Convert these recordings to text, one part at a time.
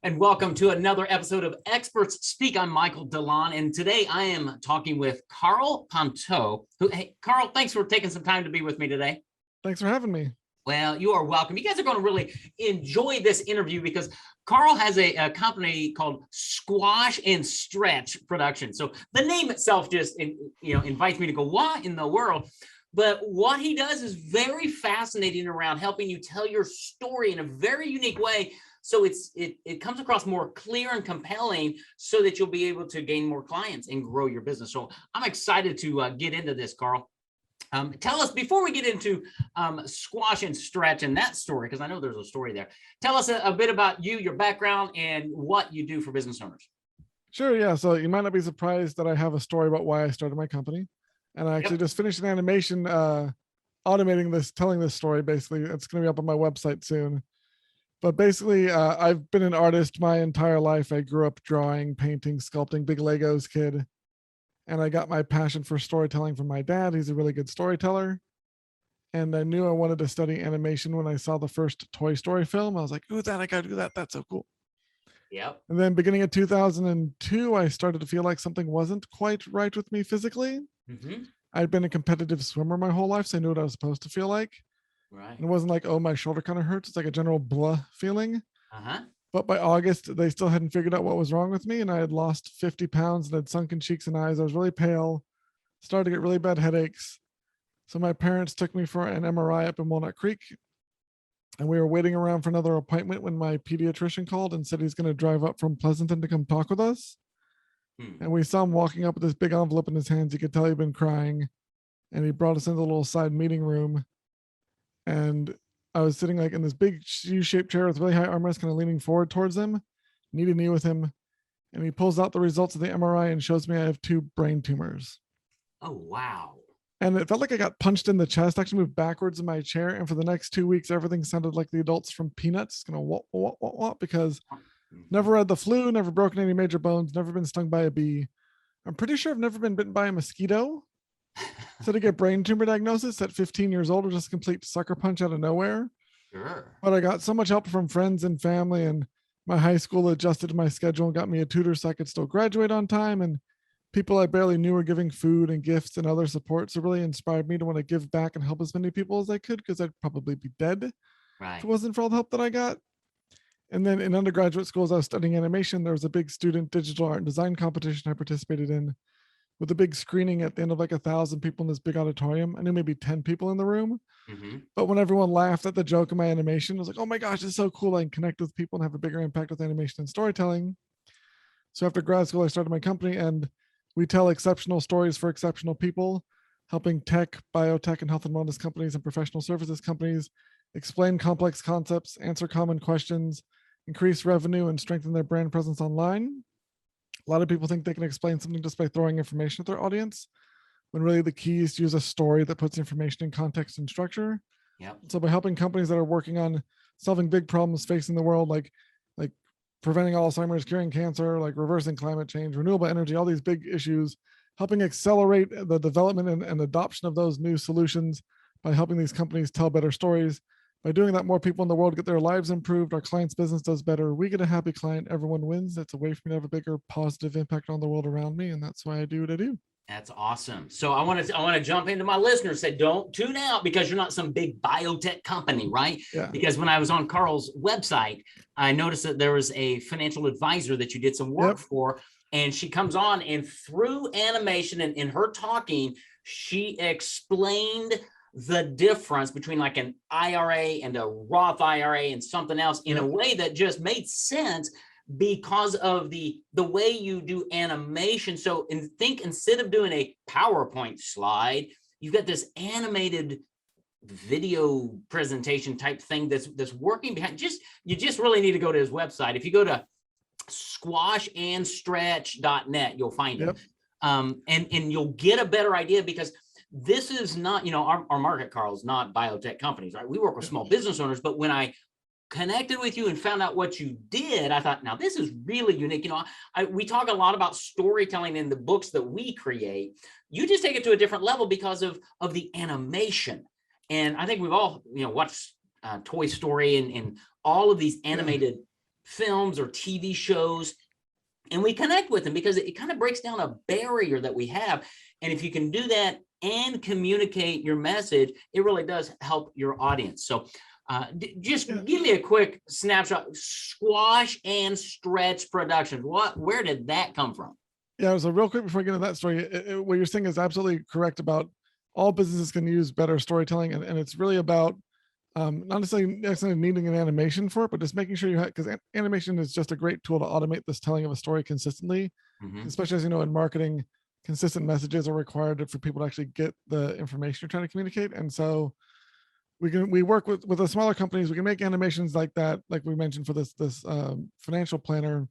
And welcome to another episode of Experts Speak. I'm Michael Delon, and today I am talking with Karl Pontau. Hey, Karl, thanks for taking some time to be with me today. Thanks for having me. Well, you are welcome. You guys are going to really enjoy this interview because Karl has a company called Squash and Stretch Production. So the name itself just invites me to go, what in the world? But what he does is very fascinating around helping you tell your story in a very unique way. So it comes across more clear and compelling so that you'll be able to gain more clients and grow your business. So I'm excited to get into this, Karl. Tell us, before we get into Squash and Stretch and that story, because I know there's a story there, tell us a bit about you, your background, and what you do for business owners. Sure, yeah. So you might not be surprised that I have a story about why I started my company. And I actually just finished an animation automating this, telling this story, basically. It's going to be up on my website soon. But basically, I've been an artist my entire life. I grew up drawing, painting, sculpting, big Legos kid. And I got my passion for storytelling from my dad. He's a really good storyteller. And I knew I wanted to study animation when I saw the first Toy Story film. I was like, ooh, I got to do that. That's so cool. Yep. And then beginning of 2002, I started to feel like something wasn't quite right with me physically. Mm-hmm. I'd been a competitive swimmer my whole life, so I knew what I was supposed to feel like. Right. And it wasn't like, oh, my shoulder kind of hurts. It's like a general blah feeling. Uh-huh. But by August, they still hadn't figured out what was wrong with me. And I had lost 50 pounds and had sunken cheeks and eyes. I was really pale, started to get really bad headaches. So my parents took me for an MRI up in Walnut Creek. And we were waiting around for another appointment when my pediatrician called and said he's going to drive up from Pleasanton to come talk with us. And we saw him walking up with this big envelope in his hands. You could tell he'd been crying. And he brought us into the little side meeting room. And I was sitting like in this big U-shaped chair with really high armrests, kind of leaning forward towards him, knee to knee with him. And he pulls out the results of the MRI and shows me I have 2 brain tumors. Oh, wow. And it felt like I got punched in the chest. I actually moved backwards in my chair. And for the next 2 weeks, everything sounded like the adults from Peanuts, kind of what, because never had the flu, never broken any major bones, never been stung by a bee. I'm pretty sure I've never been bitten by a mosquito. So to get brain tumor diagnosis at 15 years old was just a complete sucker punch out of nowhere. Sure. But I got so much help from friends and family, and my high school adjusted my schedule and got me a tutor so I could still graduate on time. And people I barely knew were giving food and gifts and other support. So it really inspired me to want to give back and help as many people as I could, because I'd probably be dead if it wasn't for all the help that I got. And then in undergraduate school, as I was studying animation, there was a big student digital art and design competition I participated in, with a big screening at the end of like 1,000 people in this big auditorium. I knew maybe 10 people in the room. But when everyone laughed at the joke in my animation, I was like, oh my gosh, it's so cool. I can connect with people and have a bigger impact with animation and storytelling. So after grad school, I started my company, and we tell exceptional stories for exceptional people, helping tech, biotech, and health and wellness companies and professional services companies explain complex concepts, answer common questions, increase revenue, and strengthen their brand presence online. A lot of people think they can explain something just by throwing information at their audience, when really the key is to use a story that puts information in context and structure. Yep. So by helping companies that are working on solving big problems facing the world, like preventing Alzheimer's, curing cancer, like reversing climate change, renewable energy, all these big issues, helping accelerate the development and adoption of those new solutions by helping these companies tell better stories. By doing that, more people in the world get their lives improved, our client's business does better, we get a happy client, everyone wins. That's a way for me to have a bigger positive impact on the world around me, and that's why I do what I do. That's awesome. So I want to jump into my listeners, say don't tune out because you're not some big biotech company, right? Yeah. Because when I was on Karl's website, I noticed that there was a financial advisor that you did some work for, and she comes on, and through animation and in her talking, she explained the difference between like an IRA and a Roth IRA and something else in a way that just made sense, because of the way you do animation. So instead of doing a PowerPoint slide, you've got this animated video presentation type thing that's working behind. You just really need to go to his website. If you go to squashandstretch.net, you'll find it. And you'll get a better idea, because this is not, our market, Karl, is not biotech companies, right? We work with small business owners, but when I connected with you and found out what you did, I thought, now this is really unique. We talk a lot about storytelling in the books that we create. You just take it to a different level because of the animation. And I think we've all, watched Toy Story and all of these animated films or TV shows, and we connect with them because it kind of breaks down a barrier that we have. And if you can do that and communicate your message, it really does help your audience. So just give me a quick snapshot. Squash and Stretch Productions. Where did that come from? Yeah, so real quick before I get into that story, what you're saying is absolutely correct about all businesses can use better storytelling, and it's really about not necessarily needing an animation for it, but just making sure you have, because animation is just a great tool to automate this telling of a story consistently, especially as you know, in marketing, consistent messages are required for people to actually get the information you're trying to communicate. And so we work with the smaller companies. We can make animations like that, like we mentioned for this financial planner,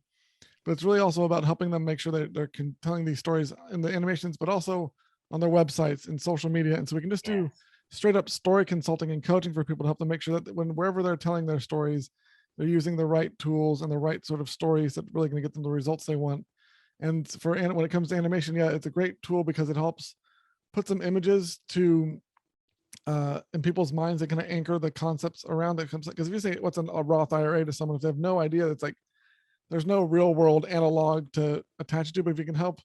but it's really also about helping them make sure that they're telling these stories in the animations, but also on their websites and social media. And so we can just do straight up story consulting and coaching for people to help them make sure that wherever they're telling their stories, they're using the right tools and the right sort of stories that really going to get them the results they want. And when it comes to animation, it's a great tool because it helps put some images to in people's minds that kind of anchor the concepts around it. Because if you say what's a Roth IRA to someone, if they have no idea, it's like there's no real world analog to attach it to. But if you can help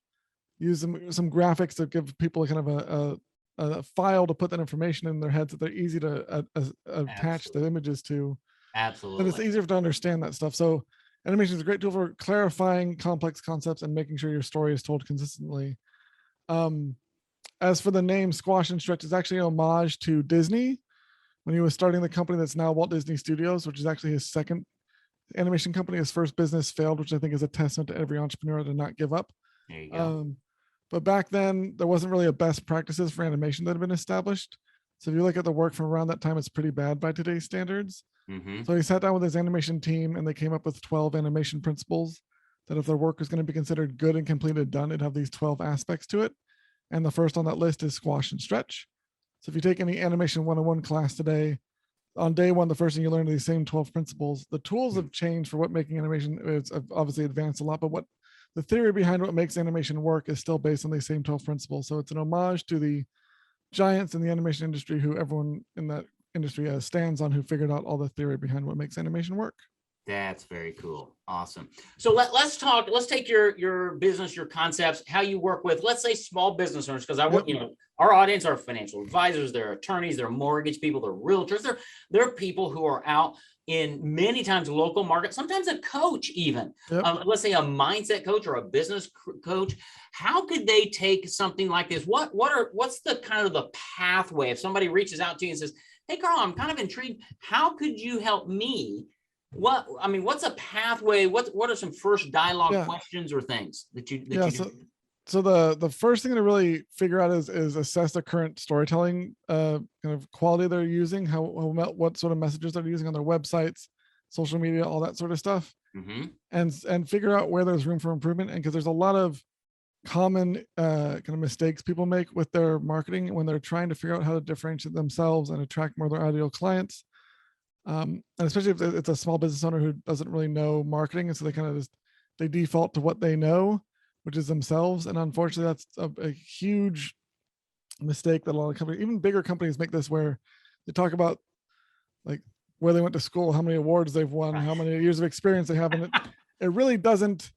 use some graphics to give people kind of a file to put that information in their heads that they're easy to attach the images to, then it's easier to understand that stuff. So animation is a great tool for clarifying complex concepts and making sure your story is told consistently. As for the name Squash and Stretch, is actually an homage to Disney when he was starting the company that's now Walt Disney Studios, which is actually his second animation company. His first business failed, which I think is a testament to every entrepreneur to not give up. There you go. But back then, there wasn't really a best practices for animation that had been established. So if you look at the work from around that time, it's pretty bad by today's standards. So he sat down with his animation team and they came up with 12 animation principles that if their work was going to be considered good and completed done, it'd have these 12 aspects to it. And the first on that list is Squash and Stretch. So if you take any animation 101 class today, on day one, the first thing you learn are these same 12 principles. The tools have changed for what making animation is obviously advanced a lot, but what the theory behind what makes animation work is still based on these same 12 principles. So it's an homage to the giants in the animation industry who everyone in that industry stands on, who figured out all the theory behind what makes animation work. That's very cool. Awesome. So let's take your business, your concepts, how you work with, let's say, small business owners, because our audience are financial advisors, they're attorneys, they're mortgage people, they're realtors, they're people who are out in many times local markets, sometimes a coach even, let's say a mindset coach or a business coach. How could they take something like this? What's the kind of the pathway if somebody reaches out to you and says, hey, Karl, I'm kind of intrigued. How could you help me? What's a pathway? What are some first dialogue questions or things that you do? So the first thing to really figure out is assess the current storytelling kind of quality they're using, what sort of messages they're using on their websites, social media, all that sort of stuff, and figure out where there's room for improvement. And because there's a lot of common kind of mistakes people make with their marketing when they're trying to figure out how to differentiate themselves and attract more of their ideal clients. And especially if it's a small business owner who doesn't really know marketing, and so they kind of they default to what they know, which is themselves. And unfortunately, that's a huge mistake that a lot of companies, even bigger companies, make this, where they talk about like where they went to school, how many awards they've won, how many years of experience they have, and it really doesn't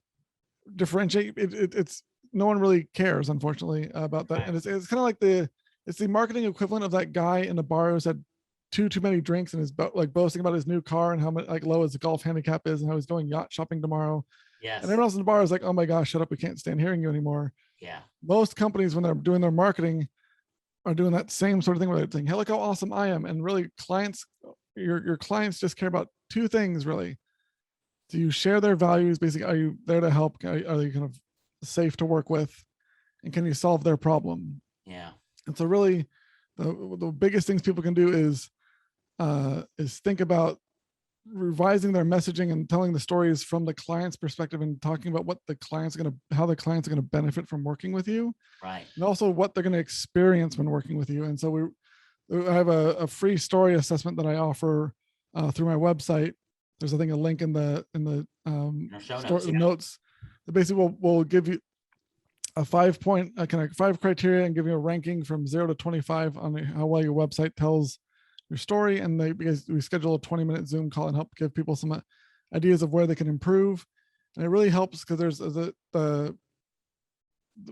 differentiate. It's no one really cares, unfortunately, about that. And it's kind of like it's the marketing equivalent of that guy in the bar who's had too many drinks and is boasting about his new car and how much low his golf handicap is and how he's going yacht shopping tomorrow. Yes. And everyone else in the bar is like, oh my gosh, shut up, we can't stand hearing you anymore. Yeah. Most companies, when they're doing their marketing, are doing that same sort of thing where they're saying, hey, look how awesome I am. And really your clients just care about two things, really. Do you share their values? Basically, are you there to help? Are they kind of safe to work with? And can you solve their problem? Yeah. And so really the biggest things people can do is think about revising their messaging and telling the stories from the client's perspective and talking about how the clients are going to benefit from working with you. Right. And also what they're going to experience when working with you. And so I have a free story assessment that I offer through my website. There's, I think, a link in the notes that basically will give you a 5-point kind of 5 criteria and give you a ranking from 0 to 25 on how well your website tells your story. And because we schedule a 20-minute Zoom call and help give people some ideas of where they can improve. And it really helps because there's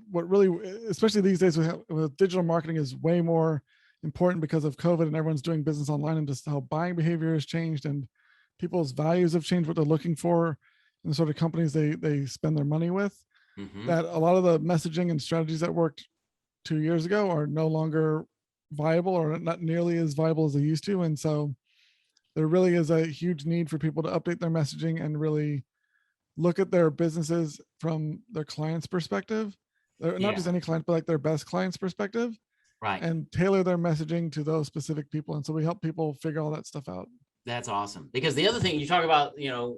what really, especially these days with digital marketing, is way more important because of COVID and everyone's doing business online, and just how buying behavior has changed and people's values have changed, what they're looking for and the sort of companies they spend their money with. That a lot of the messaging and strategies that worked 2 years ago are no longer viable, or not nearly as viable as they used to. And so there really is a huge need for people to update their messaging and really look at their businesses from their client's perspective. Not Yeah. just any client, but like their best client's perspective, Right. and tailor their messaging to those specific people. And so we help people figure all that stuff out. That's awesome. Because the other thing you talk about,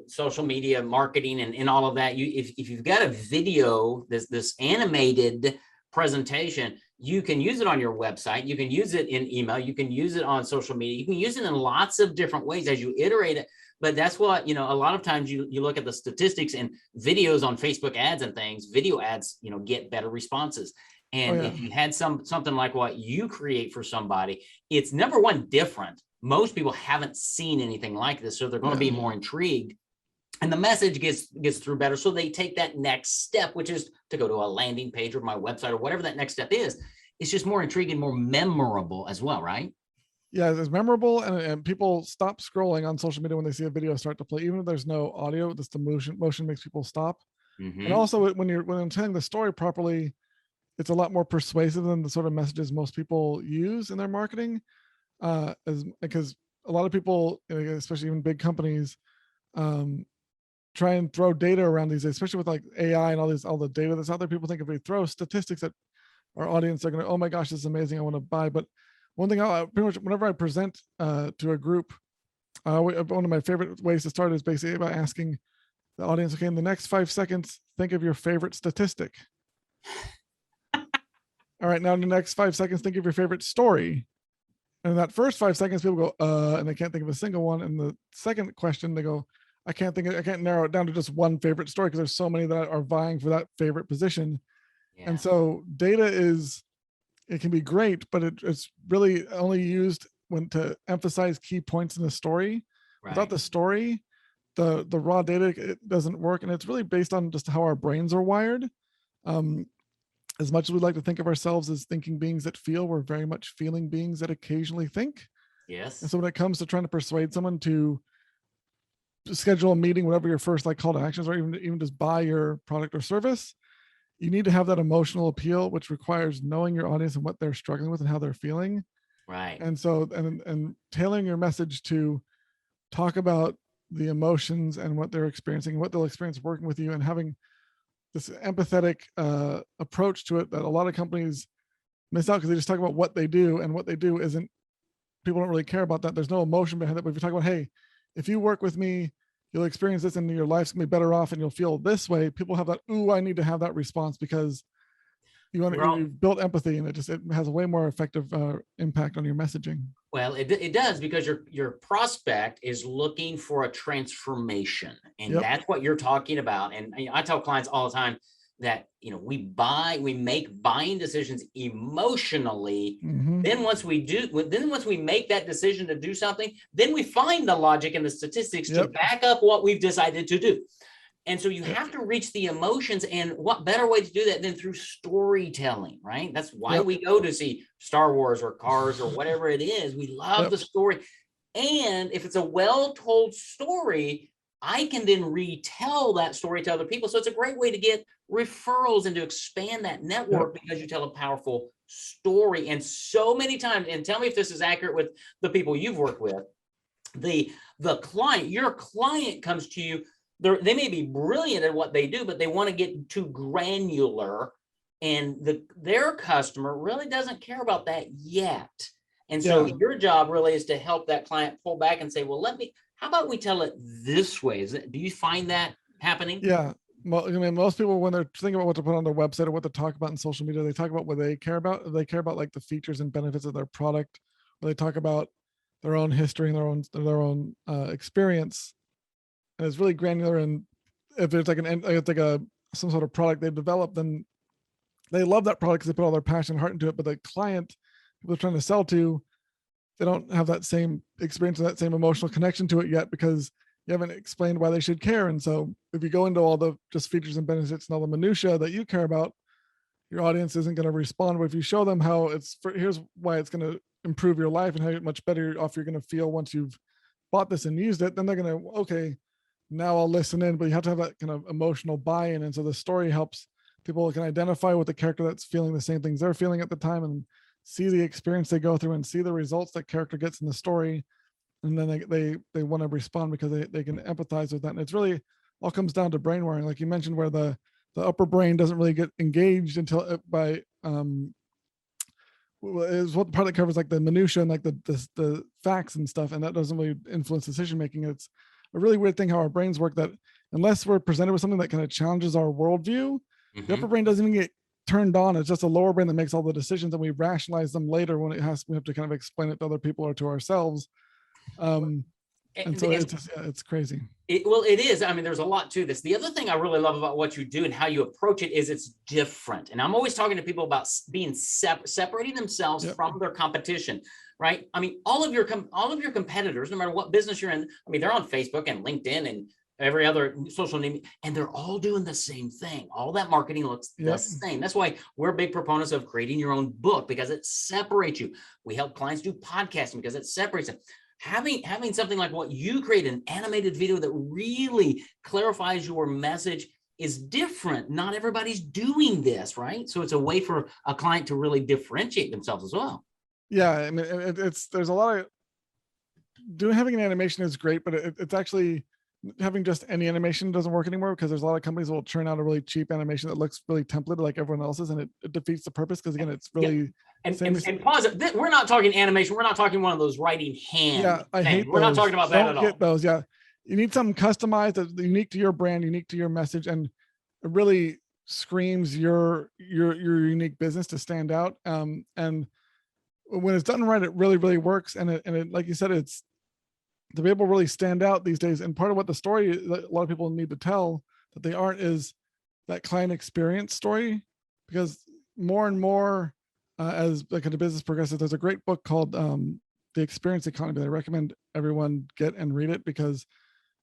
social media marketing and all of that, if you've got a video, this animated presentation, you can use it on your website. You can use it in email. You can use it on social media. You can use it in lots of different ways as you iterate it. But that's what, a lot of times you look at the statistics and videos on Facebook ads and things, video ads, get better responses. And if you had something like what you create for somebody, it's number one, different. Most people haven't seen anything like this, so they're going to be more intrigued, and the message gets through better. So they take that next step, which is to go to a landing page or my website or whatever that next step is. It's just more intriguing, more memorable as well, right? Yeah, it's memorable, and people stop scrolling on social media when they see a video start to play, even if there's no audio. Just the motion makes people stop. And also when I'm telling the story properly, it's a lot more persuasive than the sort of messages most people use in their marketing. Because a lot of people, especially even big companies, try and throw data around these days, especially with like AI and all the data that's out there. People think if we throw statistics at our audience, they're going to, oh my gosh, this is amazing, I want to buy. But one thing I pretty much, whenever I present to a group, one of my favorite ways to start is basically by asking the audience, okay, in the next 5 seconds, think of your favorite statistic. All right, now in the next 5 seconds, think of your favorite story. And in that first 5 seconds, people go, and they can't think of a single one. And the second question, they go, I can't narrow it down to just one favorite story because there's so many that are vying for that favorite position. Yeah. And so data it can be great, but it's really only used to emphasize key points in the story. Right. Without the story, the raw data, it doesn't work. And it's really based on just how our brains are wired. As much as we'd like to think of ourselves as thinking beings that feel, we're very much feeling beings that occasionally think. Yes. And so when it comes to trying to persuade someone to schedule a meeting, whatever your first call to actions, or even just buy your product or service, you need to have that emotional appeal, which requires knowing your audience and what they're struggling with and how they're feeling. Right. And so, and tailoring your message to talk about the emotions and what they're experiencing, what they'll experience working with you, and having this empathetic approach to it that a lot of companies miss out because they just talk about what they do, and what they do isn't, people don't really care about that. There's no emotion behind it. But if you talk about, hey, if you work with me, you'll experience this and your life's gonna be better off and you'll feel this way, people have that, ooh, I need to have that response, because you've built empathy, and it has a way more effective impact on your messaging. Well, it does, because your prospect is looking for a transformation, and that's what you're talking about. And I tell clients all the time that we make buying decisions emotionally. Then once we make that decision to do something, then we find the logic and the statistics to back up what we've decided to do. And so you have to reach the emotions, and what better way to do that than through storytelling, right? That's why we go to see Star Wars or Cars or whatever it is. We love the story. And if it's a well-told story, I can then retell that story to other people. So it's a great way to get referrals and to expand that network, because you tell a powerful story. And so many times, and tell me if this is accurate with the people you've worked with, your client comes to you, they may be brilliant at what they do, but they want to get too granular, and their customer really doesn't care about that yet. And so your job really is to help that client pull back and say, well, how about we tell it this way? Do you find that happening? Yeah. Well, I mean, most people, when they're thinking about what to put on their website or what to talk about in social media, they talk about what they care about. They care about like the features and benefits of their product, or they talk about their own history and their own experience. And it's really granular. And if there's some sort of product they develop, then they love that product because they put all their passion and heart into it. But the client, people they're trying to sell to, they don't have that same experience and that same emotional connection to it yet, because you haven't explained why they should care. And so if you go into all the just features and benefits and all the minutia that you care about, your audience isn't going to respond. But if you show them how here's why it's going to improve your life and how much better off you're going to feel once you've bought this and used it, then they're going to, okay, now I'll listen in. But you have to have that kind of emotional buy-in. And so the story helps people can identify with the character that's feeling the same things they're feeling at the time, and see the experience they go through and see the results that character gets in the story. And then they want to respond because they can empathize with that. And it's really all comes down to brain wiring, like you mentioned, where the upper brain doesn't really get engaged until by is what the part that covers like the minutia and like the facts and stuff, and that doesn't really influence decision making. It's a really weird thing how our brains work, that unless we're presented with something that kind of challenges our worldview, the upper brain doesn't even get turned on. It's just a lower brain that makes all the decisions, and we rationalize them later when we have to kind of explain it to other people or to ourselves. And so it's just, it's crazy. It is. I mean, there's a lot to this. The other thing I really love about what you do and how you approach it is it's different. And I'm always talking to people about being separating themselves from their competition, right? I mean, all of your competitors, no matter what business you're in, I mean, they're on Facebook and LinkedIn and every other social media, and they're all doing the same thing. All that marketing looks the same. That's why we're big proponents of creating your own book, because it separates you. We help clients do podcasting because it separates them. Having something like what you create, an animated video that really clarifies your message, is different. Not everybody's doing this, right? So it's a way for a client to really differentiate themselves as well. Yeah, I mean, there's a lot of having an animation is great, but it's actually having just any animation doesn't work anymore, because there's a lot of companies that will churn out a really cheap animation that looks really templated like everyone else's, and it defeats the purpose, because again, it's really and pause it. We're not talking animation. We're not talking one of those writing hand. Yeah, I hate We're not talking about that at all. Get those. Yeah, you need something customized that's unique to your brand, unique to your message, and it really screams your unique business to stand out. And when it's done right, it really, really works. And it like you said, it's to be able to really stand out these days. And part of what the story that a lot of people need to tell that they aren't is that client experience story, because more and more as like the business progresses, there's a great book called The Experience Economy that I recommend everyone get and read it, because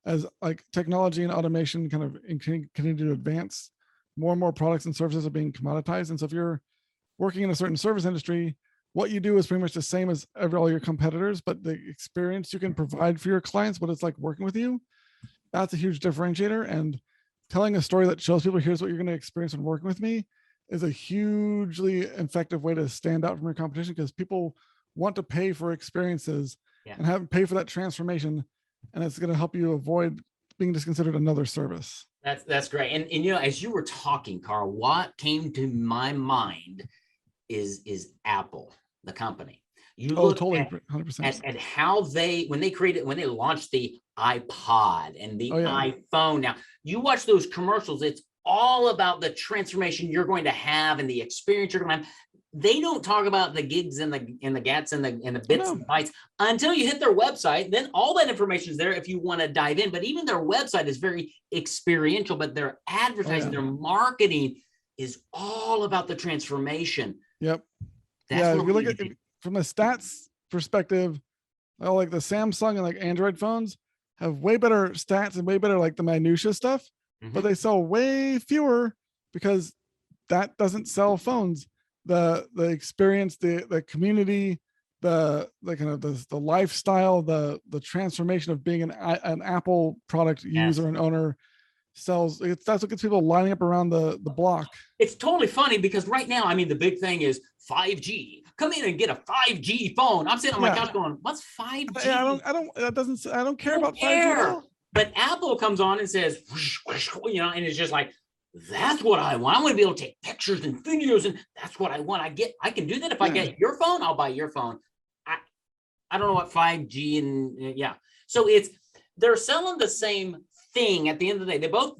as like technology and automation kind of continue to advance, more and more products and services are being commoditized. And so if you're working in a certain service industry, what you do is pretty much the same as all your competitors, but the experience you can provide for your clients, what it's like working with you, that's a huge differentiator. And telling a story that shows people, here's what you're going to experience when working with me, is a hugely effective way to stand out from your competition, because people want to pay for experiences and pay for that transformation. And it's going to help you avoid being just considered another service. That's great. And you know, as you were talking, Karl, what came to my mind is Apple, the company. You look totally, at, 100%. At how when they launched the iPod and the iPhone. Now you watch those commercials, it's all about the transformation you're going to have and the experience you're going to have. They don't talk about the gigs and the gats and the bits and bytes until you hit their website. Then all that information is there if you want to dive in. But even their website is very experiential, but their advertising, their marketing is all about the transformation. Yep. If you look at from a stats perspective, like the Samsung and like Android phones have way better stats and way better like the minutia stuff, but they sell way fewer because that doesn't sell phones. The experience, the community, the kind of the lifestyle, the transformation of being an Apple product user and owner sells. That's what gets people lining up around the block. It's totally funny because right now, I mean, the big thing is 5G. Come in and get a 5G phone. I'm sitting on my couch going, "What's 5G?" I don't care about 5G at all. But Apple comes on and says, and it's just like, that's what I want. I want to be able to take pictures and videos, and that's what I want. I can do that. If I get your phone, I'll buy your phone. I don't know what 5G and So they're selling the same thing at the end of the day. Both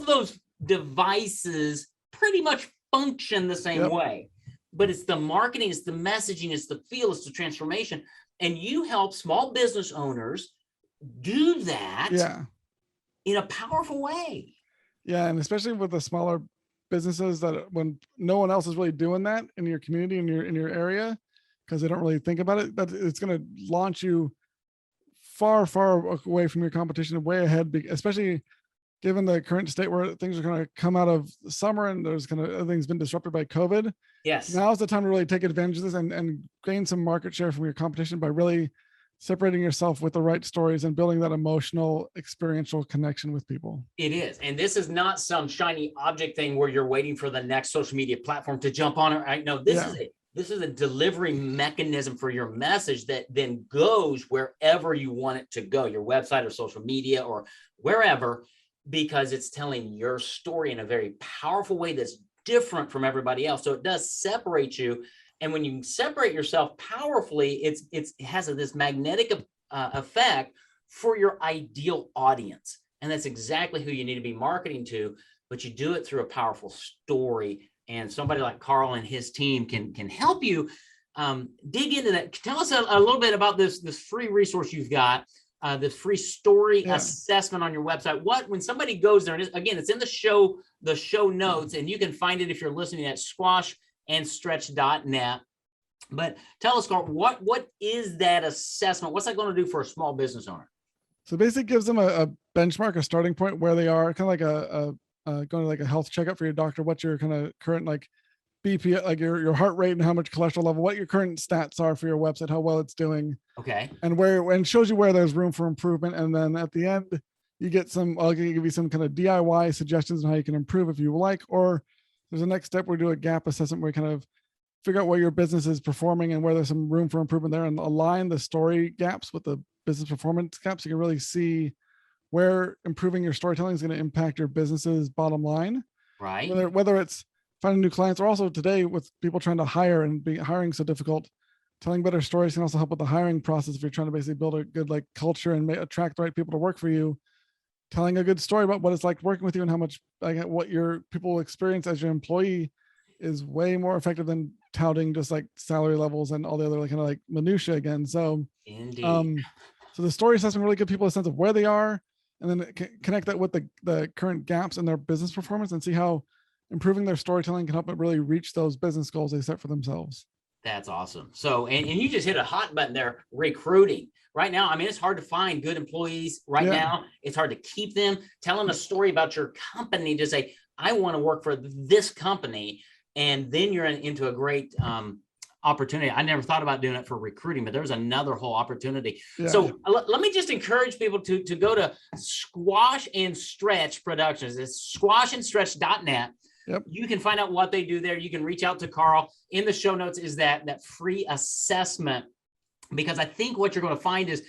of those devices pretty much function the same way, but it's the marketing, it's the messaging, it's the feel, it's the transformation, and you help small business owners do that in a powerful way. Yeah, and especially with the smaller businesses that when no one else is really doing that in your community, in your area, because they don't really think about it, that it's going to launch you far, far away from your competition, way ahead, especially given the current state where things are going to come out of summer and there's going to, everything's been disrupted by COVID. Yes. Now's the time to really take advantage of this and gain some market share from your competition by really separating yourself with the right stories and building that emotional, experiential connection with people. It is. And this is not some shiny object thing where you're waiting for the next social media platform to jump on it. Right? No, this is a delivery mechanism for your message that then goes wherever you want it to go, your website or social media or wherever, because it's telling your story in a very powerful way that's different from everybody else. So it does separate you. And when you separate yourself powerfully, it has this magnetic effect for your ideal audience. And that's exactly who you need to be marketing to, but you do it through a powerful story. And somebody like Karl and his team can help you dig into that. Tell us a little bit about this free resource you've got, this free story assessment on your website. When somebody goes there, and again, it's in the show notes, and you can find it if you're listening at squashandstretch.net. But tell us, Karl, what is that assessment? What's that going to do for a small business owner? So basically it gives them a benchmark, a starting point where they are, kind of like going to like a health checkup for your doctor. What's your kind of current like BP, like your heart rate and how much cholesterol level, what your current stats are for your website, how well it's doing. Okay. And shows you where there's room for improvement. And then at the end, you get I'll give you some kind of DIY suggestions on how you can improve if you like, or there's a next step where we do a gap assessment where you kind of figure out where your business is performing and where there's some room for improvement there, and align the story gaps with the business performance gaps. So you can really see where improving your storytelling is going to impact your business's bottom line. Right. Whether it's finding new clients, or also today with people trying to hire and hiring so difficult, telling better stories can also help with the hiring process. If you're trying to basically build a good like culture and attract the right people to work for you, telling a good story about what it's like working with you and how much what your people experience as your employee is way more effective than touting just like salary levels and all the other kind of like minutia again. So, indeed. So the story assessment really give people a sense of where they are, and then connect that with the current gaps in their business performance and see how improving their storytelling can help it really reach those business goals they set for themselves. That's awesome. So, and you just hit a hot button there, recruiting. Right now, I mean, it's hard to find good employees right now. It's hard to keep them. Telling a story about your company to say, I want to work for this company. And then you're into a great opportunity. I never thought about doing it for recruiting, but there's another whole opportunity. Yeah. So let me just encourage people to go to Squash and Stretch Productions. It's squashandstretch.net. Yep. You can find out what they do there. You can reach out to Karl. In the show notes is that free assessment, because I think what you're going to find is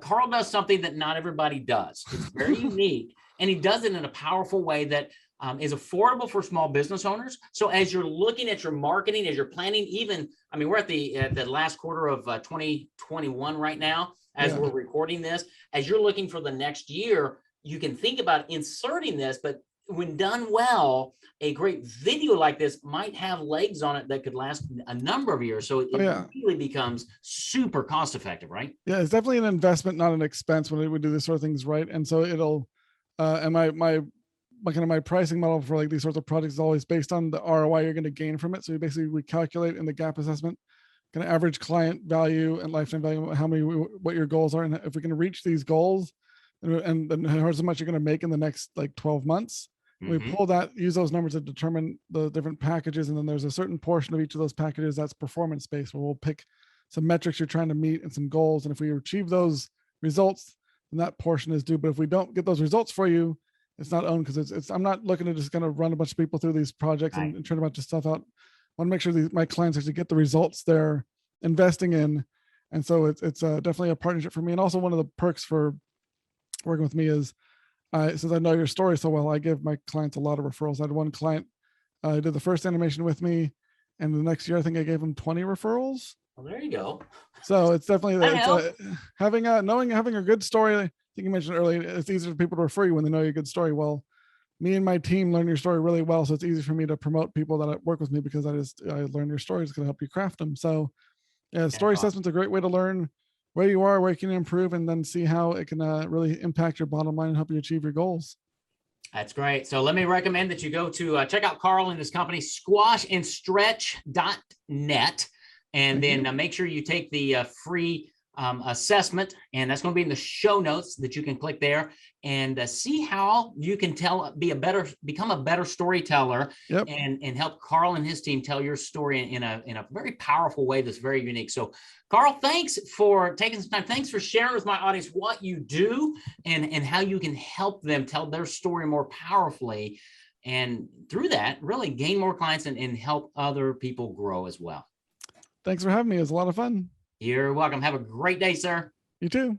Karl does something that not everybody does. It's very unique, and he does it in a powerful way that is affordable for small business owners. So as you're looking at your marketing, as you're planning, even, I mean, we're at the last quarter of 2021 right now, as we're recording this. As you're looking for the next year, you can think about inserting this, but when done well, a great video like this might have legs on it that could last a number of years. So it really becomes super cost effective, right? Yeah, it's definitely an investment, not an expense when we do this sort of things right. And so it'll, and my pricing model for like these sorts of projects is always based on the ROI you're going to gain from it. So we calculate in the gap assessment kind of average client value and lifetime value, what your goals are. And if we can reach these goals, and then how much you're going to make in the next like 12 months, we pull that, use those numbers to determine the different packages. And then there's a certain portion of each of those packages that's performance based, where we'll pick some metrics you're trying to meet and some goals. And if we achieve those results, then that portion is due. But if we don't get those results for you, it's not owned, because it's I'm not looking to just kind of run a bunch of people through these projects and turn a bunch of stuff out. I want to make sure my clients actually get the results they're investing in. And so it's definitely a partnership for me. And also one of the perks for working with me is, since I know your story so well, I give my clients a lot of referrals. I had one client did the first animation with me, and the next year I think I gave him 20 referrals. Well, there you go. So it's definitely having a good story. I think you mentioned earlier, it's easier for people to refer you when they know your good story. Well, me and my team learn your story really well, so it's easy for me to promote people that work with me, because I learn your story. It's going to help you craft them. So yeah, story assessment's a great way to learn where you are, where you can improve, and then see how it can really impact your bottom line and help you achieve your goals. That's great. So let me recommend that you go to check out Karl and his company, squashandstretch.net, and then make sure you take the free assessment, and that's going to be in the show notes that you can click there and see how you can become a better storyteller. Yep. And help Karl and his team tell your story in a very powerful way that's very unique. So Karl, thanks for taking some time. Thanks for sharing with my audience what you do and how you can help them tell their story more powerfully, and through that really gain more clients and help other people grow as well. Thanks for having me. It was a lot of fun. You're welcome. Have a great day, sir. You too.